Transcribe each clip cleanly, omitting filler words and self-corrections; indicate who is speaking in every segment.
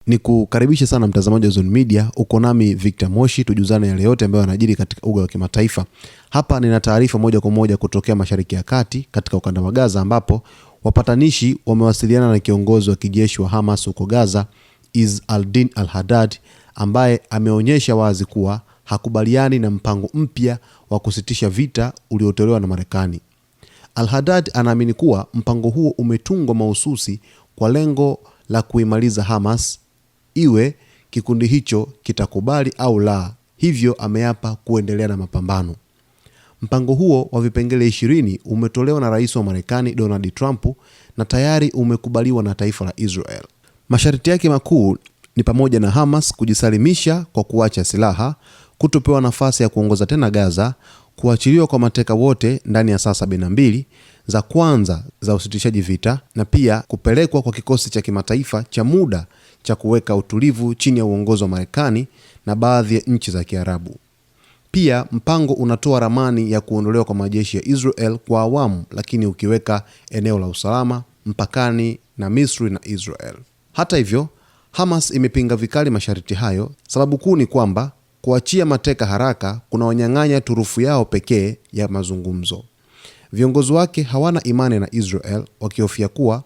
Speaker 1: Ni kukaribisha sana mtazamaji wa Zone Media. Uko nami Victor Moshi, tujuzane yale yote ambayo yanajiri katika uga wa kimataifa. Hapa nina taarifa moja kwa moja kutokea Mashariki ya Kati katika ukanda wa Gaza, ambapo wapatanishi wamewasiliana na kiongozi wa kijeshi wa Hamas huko Gaza, Izz al-Din al-Haddad, ambaye ameonyesha wazi kuwa hakubaliani na mpango mpya wa kusitisha vita uliotolewa na Marekani. Al-Haddad anaamini kuwa mpango huo umetungwa mahususi kwa lengo la kuimaliza Hamas, iwe kikundi hicho kitakubali au la. Hivyo ameapa kuendelea na mapambano. Mpango huo wa vipengele 20 umetolewa na rais wa Marekani Donald Trump na tayari umekubaliwa na taifa la Israel. Masharti yake makuu ni pamoja na Hamas kujisalimisha kwa kuacha silaha, kutopewa nafasi ya kuongoza tena Gaza, kuachiliwa kwa mateka wote ndani ya saa 72 za kwanza za usitishaji vita, na pia kupelekwa kwa kikosi cha kimataifa cha muda cha kuweka utulivu chini ya uongozi wa Marekani na baadhi ya nchi za Kiarabu. Pia mpango unatoa ramani ya kuondolewa kwa majeshi ya Israel kwa awamu, lakini ukiweka eneo la usalama mpakani na Misri na Israel. Hata hivyo, Hamas imepinga vikali masharti hayo. Sababu kuu ni kwamba kuachia mateka haraka kuna wanyang'anya turufu yao pekee ya mazungumzo. Viongozi wake hawana imani na Israel, wakihofia kuwa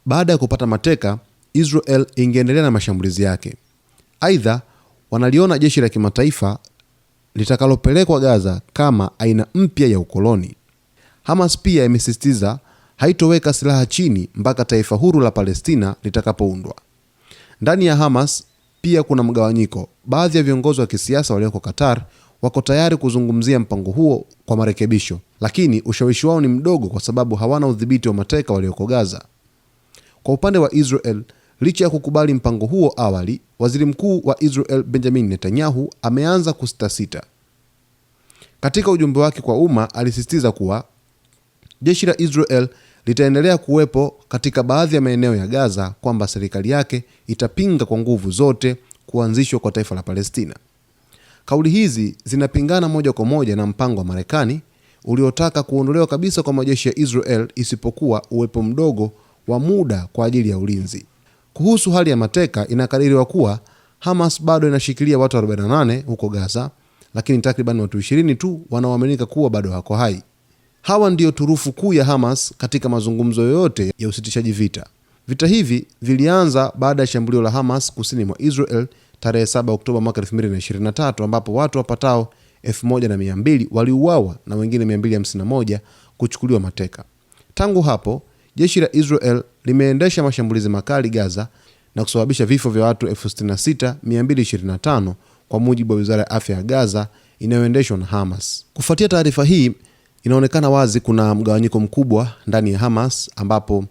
Speaker 1: baada ya kupata mateka Israel ingeendelea na mashambulizi yake. Aidha, wanaliona jeshi la kimataifa litakalopelekwa Gaza kama aina mpya ya ukoloni. Hamas pia imesisitiza haitoweka silaha chini mpaka taifa huru la Palestina litakapoundwa. Ndani ya Hamas pia kuna mgawanyiko. Baadhi ya viongozi wa kisiasa walioko Qatar wako tayari kuzungumzia mpango huo kwa marekebisho, lakini ushawishi wao ni mdogo kwa sababu hawana udhibiti wa mateka walioko Gaza. Kwa upande wa Israel, licha ya kukubali mpango huo awali, waziri mkuu wa Israel Benjamin Netanyahu ameanza kusitasita. Katika ujumbe wake kwa umma alisisitiza kuwa jeshi la Israel litaendelea kuwepo katika baadhi ya maeneo ya Gaza, kwamba serikali yake itapinga kwa nguvu zote kuanzishwa kwa taifa la Palestina. Kauli hizi zinapingana moja kwa moja na mpango wa Marekani uliotaka kuondolewa kabisa kwa majeshi ya Israel isipokuwa uwepo mdogo wa muda kwa ajili ya ulinzi. Kuhusu hali ya mateka, inakadiriwa kuwa Hamas bado inashikilia watu 48 huko Gaza, lakini takriban watu 20 tu wanaoaminika kuwa bado wako hai. Hawa ndio turufu kuu ya Hamas katika mazungumzo yoyote ya usitishaji vita. Vita hivi vilianza baada ya shambulio la Hamas kusini mwa Israel tarehe 7 Oktoba mwaka 2023, ambapo watu wapatao 1200 waliuawa na wengine 251 kuchukuliwa mateka. Tangu hapo, jeshi la Israel limeendesha mashambulizi makali Gaza na kusababisha vifo vya watu 66225 kwa mujibu wa Wizara ya Afya ya Gaza inayoendeshwa na Hamas. Kufuatia taarifa hii, inaonekana wazi kuna mgawanyiko mkubwa ndani ya Hamas, ambapo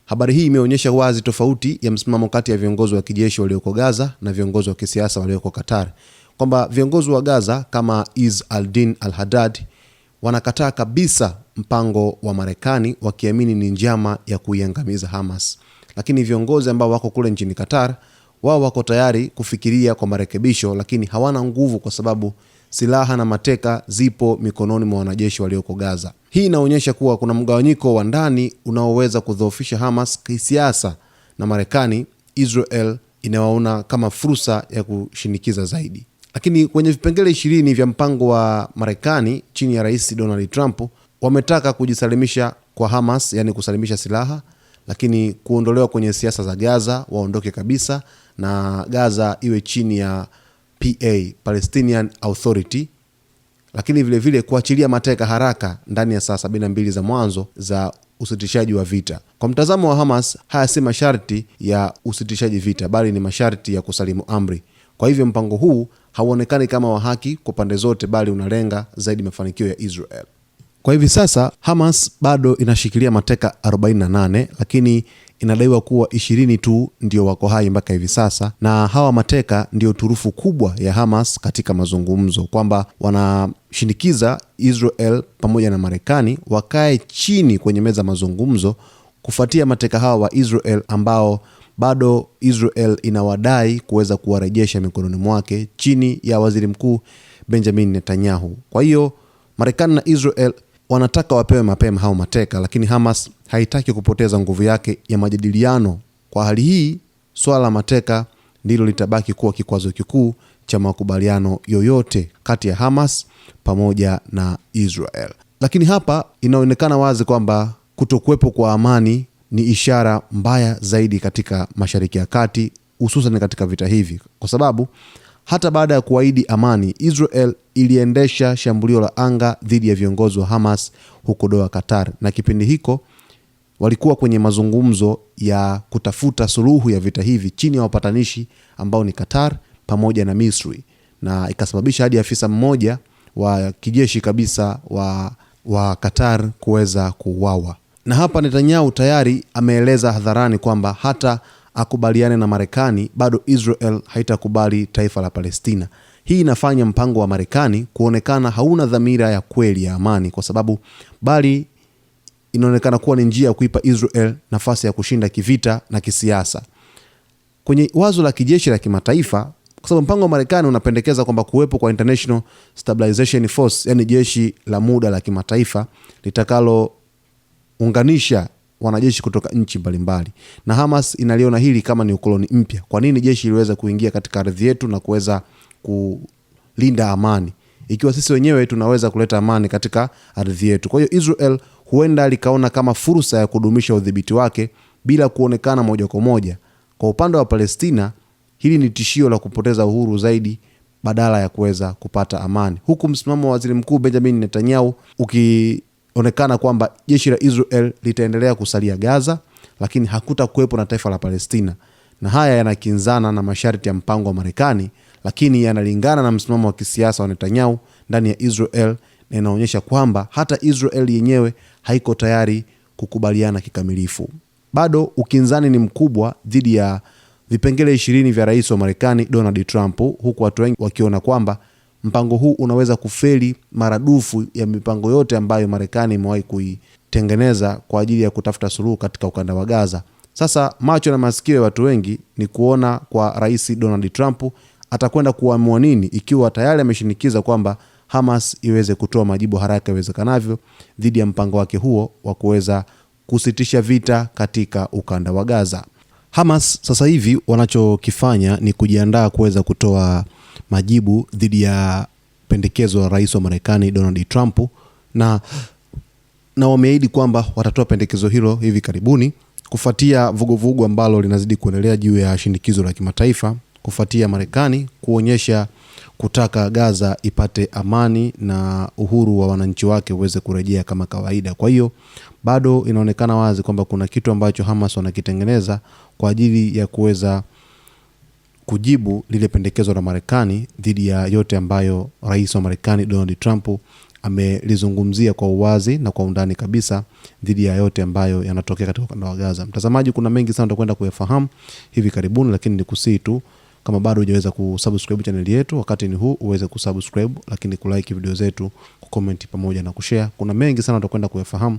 Speaker 1: habari hii imeonyesha wazi tofauti ya msimamo kati ya viongozi wa kijeshi walioko Gaza na viongozi wa kisiasa walioko Qatar, kwamba viongozi wa Gaza kama Izz al-Din al-Haddad wanakataa kabisa mpango wa Marekani, wakiamini ni njama ya kuiangamiza Hamas. Lakini viongozi ambao wako kule nchini Qatar, wao wako tayari kufikiria kwa marekebisho, lakini hawana nguvu kwa sababu silaha na mateka zipo mikononi mwa wanajeshi walioko Gaza. Hii inaonyesha kuwa kuna mgawanyiko wa ndani unaoweza kudhoofisha Hamas kisiasa, na Marekani, Israel inawaona kama fursa ya kushinikiza zaidi. Lakini kwenye vipengele 20 vya mpango wa Marekani chini ya Rais Donald Trump, wametaka kujisalimisha kwa Hamas, yani kusalimisha silaha, lakini kuondolewa kwenye siasa za Gaza, waondoke kabisa na Gaza iwe chini ya PA, Palestinian Authority, lakini vile vile kuachilia mateka haraka ndani ya saa 72 za mwanzo za usitishaji wa vita. Kwa mtazamo wa Hamas, haya si masharti ya usitishaji vita, bali ni masharti ya kusalimu amri. Kwa hivyo mpango huu hauonekani kama wa haki kwa pande zote, bali unalenga zaidi mafanikio ya Israel. Kwa hivi sasa Hamas bado inashikilia mateka 48, lakini inadaiwa kuwa 20 tu ndio wako hai mpaka hivi sasa, na hawa mateka ndio turufu kubwa ya Hamas katika mazungumzo, kwamba wanashinikiza Israel pamoja na Marekani wakae chini kwenye meza mazungumzo kufuatia mateka hawa wa Israel ambao bado Israel inawadai kuweza kuwarejesha mikononi mwake chini ya waziri mkuu Benjamin Netanyahu. Kwa hiyo Marekani na Israel wanataka wapewe mapema hao mateka, lakini Hamas haitaki kupoteza nguvu yake ya majadiliano. Kwa hali hii, swala la mateka ndilo litabaki kuwa kikwazo kikuu cha makubaliano yoyote kati ya Hamas pamoja na Israel. Lakini hapa inaonekana wazi kwamba kutokuwepo kwa amani ni ishara mbaya zaidi katika Mashariki ya Kati, hususan katika vita hivi, kwa sababu hata baada ya kuahidi amani, Israel iliendesha shambulio la anga dhidi ya viongozi wa Hamas huko Doha, Qatar, na kipindi hiko walikuwa kwenye mazungumzo ya kutafuta suluhu ya vita hivi chini ya wapatanishi ambao ni Qatar pamoja na Misri, na ikasababisha hadi afisa mmoja wa kijeshi kabisa wa Qatar kuweza kuuawa. Na hapa Netanyahu tayari ameeleza hadharani kwamba hata akubaliane na Marekani, bado Israel haitakubali taifa la Palestina. Hii inafanya mpango wa Marekani kuonekana hauna dhamira ya kweli ya amani, kwa sababu bali inaonekana kuwa ni njia ya kuipa Israel nafasi ya kushinda kivita na kisiasa. Kwenye wazo la kijeshi la kimataifa, kwa sababu mpango wa Marekani unapendekeza kwamba kuwepo kwa International Stabilization Force, yani jeshi la muda la kimataifa litakalo unganisha wanajeshi kutoka nchi mbalimbali. Na Hamas inaliona hili kama ni ukoloni mpya. Kwa nini jeshi liweze kuingia katika ardhi yetu na kuweza kulinda amani, ikiwa sisi wenyewe tunaweza kuleta amani katika ardhi yetu? Kwa hiyo Israel huenda likaona kama fursa ya kudumisha udhibiti wake bila kuonekana moja kwa moja. Kwa upande wa Palestina, hili ni tishio la kupoteza uhuru zaidi badala ya kuweza kupata amani. Huku msimamo wa Waziri Mkuu Benjamin Netanyahu ukionekana kwamba jeshi la Israel litaendelea kusalia Gaza, lakini hakutakuwepo na taifa la Palestina. Na haya yanakinzana na masharti ya mpango wa Marekani, lakini yanalingana na msimamo wa kisiasa wa Netanyahu ndani ya Israel, na inaonyesha kwamba hata Israel yenyewe haiko tayari kukubaliana kikamilifu. Bado ukinzani ni mkubwa dhidi ya vipengele 20 vya rais wa Marekani Donald Trump, huku watu wengi wakiona kwamba mpango huu unaweza kufeli maradufu ya mipango yote ambayo Marekani imewahi kuitengeneza kwa ajili ya kutafuta suluhu katika ukanda wa Gaza. Sasa macho na masikio ya watu wengi ni kuona kwa rais Donald Trump atakwenda kuamua nini, ikiwa tayari ameshinikiza kwamba Hamas iweze kutoa majibu haraka iwezekanavyo dhidi ya mpango wake huo wa kuweza kusitisha vita katika ukanda wa Gaza. Hamas sasa hivi wanachokifanya ni kujiandaa kuweza kutoa majibu dhidi ya pendekezo la rais wa Marekani Donald Trump, na wameahidi kwamba watatoa pendekezo hilo hivi karibuni, kufuatia vuguvugu ambalo linazidi kuendelea juu ya shinikizo la kimataifa, kufuatia Marekani kuonyesha kutaka Gaza ipate amani na uhuru wa wananchi wake uweze kurejea kama kawaida. Kwa hiyo bado inaonekana wazi kwamba kuna kitu ambacho Hamas wanakitengeneza kwa ajili ya kuweza kujibu lile pendekezo la Marekani dhidi ya yote ambayo rais wa Marekani Donald Trump amelizungumzia kwa uwazi na kwa undani kabisa dhidi ya yote ambayo yanatokea katika ukanda wa Gaza. Mtazamaji, kuna mengi sana tutakwenda kuyafahamu hivi karibuni, lakini nikusii tu kama bado hujaweza kusubscribe channel yetu, wakati ni huu uweze kusubscribe, lakini kulike video zetu, kucomment pamoja na kushare. Kuna mengi sana tutakwenda kuyafahamu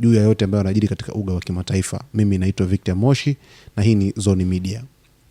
Speaker 1: juu ya yote ambayo yanajiri katika uga wa kimataifa. Mimi naitwa Victor Moshi na hii ni Zone Media.